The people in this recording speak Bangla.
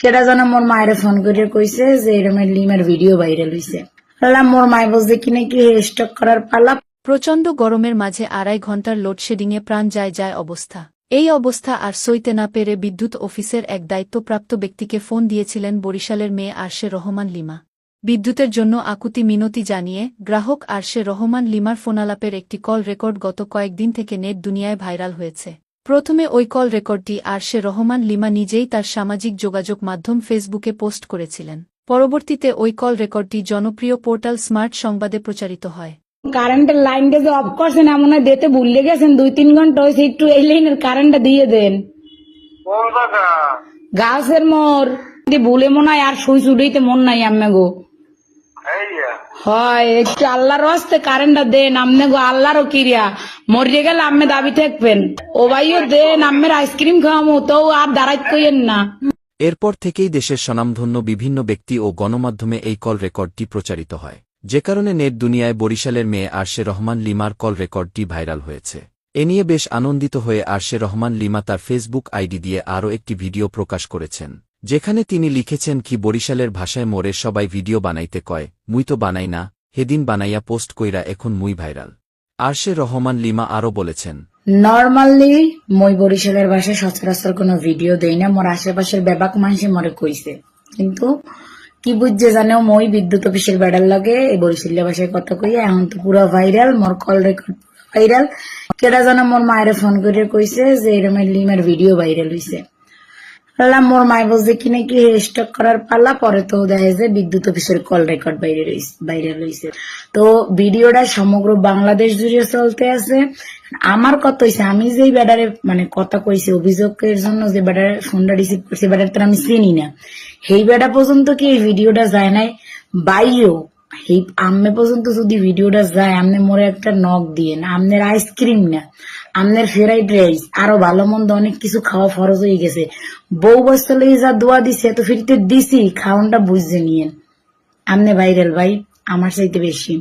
কেটা জানা মোর মায়ের ফোন করে কইছে যে এরকম লিমার ভিডিও ভাইরাল হইছে। মোর মায় বলছে কি নাকি স্টক করার পালা। প্রচণ্ড গরমের মাঝে 2.5 ঘণ্টার লোডশেডিংয়ে প্রাণ যায় অবস্থা। এই অবস্থা আর সইতে না পেরে বিদ্যুৎ অফিসের এক দায়িত্বপ্রাপ্ত ব্যক্তিকে ফোন দিয়েছিলেন বরিশালের মেয়ে আরশে রহমান লিমা। বিদ্যুতের জন্য আকুতি মিনতি জানিয়ে গ্রাহক আরশে রহমান লিমার ফোনালাপের একটি কল রেকর্ড গত কয়েকদিন থেকে নেট দুনিয়ায় ভাইরাল হয়েছে। প্রথমে ওই কল রেকর্ডটি আরশে রহমান লিমা নিজেই তার সামাজিক যোগাযোগ মাধ্যম ফেসবুকে পোস্ট করেছিলেন। পরবর্তীতে ওই কল রেকর্ডটি জনপ্রিয় পোর্টাল স্মার্ট সংবাদে প্রচারিত হয়। কারেন্টের লাইনটা যে অফ করছেন এমন হয় দিতে ভুলে গেছেন, 2-3 ঘন্টা হয়েছে, একটু এই লাইনের কারেন্টটা দিয়ে দেন। গাছের মোর ভুলে মনে হয় আর সুই চুড়িতে মন নাই আম্মে গো। হয় একটু আল্লাহর হস্তে কারেন্টটা দেন আম্মে গো, আল্লাহরও কিরিয়া মরিয়ে গেলে আম্মে দাবি থাকবেন। ও ভাইও দেন আম্মের আইসক্রিম খাওয়ামো, তো আর দাঁড়াইতে কইেন না। এরপর থেকেই দেশের স্বনামধন্য বিভিন্ন ব্যক্তি ও গণমাধ্যমে এই কল রেকর্ডটি প্রচারিত হয়, যে কারণে নেট দুনিয়ায় বরিশালের মেয়ে আরশে রহমান লিমার কল রেকর্ডটি ভাইরাল হয়েছে। এ নিয়ে বেশ আনন্দিত হয়ে আরশে রহমান লিমা তার ফেসবুক আইডি দিয়ে আরও একটি ভিডিও প্রকাশ করেছেন, যেখানে তিনি লিখেছেন কি বরিশালের ভাষায় মোরে সবাই ভিডিও বানাইতে কয়, মুই তো বানাই না, হেদিন বানাইয়া পোস্ট কইরা এখন মুই ভাইরাল। আরশে রহমান লিমা আরও বলেছেন, নর্মালি মই বরিশালের ভাষায় সচরাচর কোনো ভিডিও দেই না, মোর আশেপাশের ব্যাপক মানুষে মরে কইছে, কিন্তু কি বুঝছে জানেও মই বিদ্যুৎ অফিসের বেড়ার লগে এই বরিশালের ভাষায় কথা কইয়া এখন তো পুরো ভাইরাল, মোর কল রেকর্ড ভাইরাল। কেটা জানা মোর মায়ের ফোন করে কইছে যে এরকম লিমার ভিডিও ভাইরাল হইছে। মোর মায় বলছে কি নাকি স্টক করার পালা, পরে তো দেখা যায় বিদ্যুৎ অফিসের কল রেকর্ড ভাইরাল হয়েছে। তো ভিডিওটা সমগ্র বাংলাদেশ জুড়ে চলতে আছে। আমার কথা হয়েছে আমি যেই ব্যাটারে মানে কথা কইছি অভিযোগের জন্য, যে ব্যাটারে ফোনটা রিসিভ করছি ব্যাটার তো আমি চিনি না, সেই ব্যাটা পর্যন্ত কি এই ভিডিওটা যায় নাই বাইও এই আম্মে পর্যন্ত যদি ভিডিওটা যায়, আমনে মোরে একটা নখ দিয়ে না, আমনের আইসক্রিম না, আমনের ফ্রাইড রাইস আরো ভালো মন্দ অনেক কিছু খাওয়া ফরজ হয়ে গেছে। বউ বস্তলে যা দোয়া দিছে এত ফিরতে দিছি, খাওয়ানটা বুঝতে নিয়েন। আমনে ভাইরাল ভাই আমার চাইতে বেশি।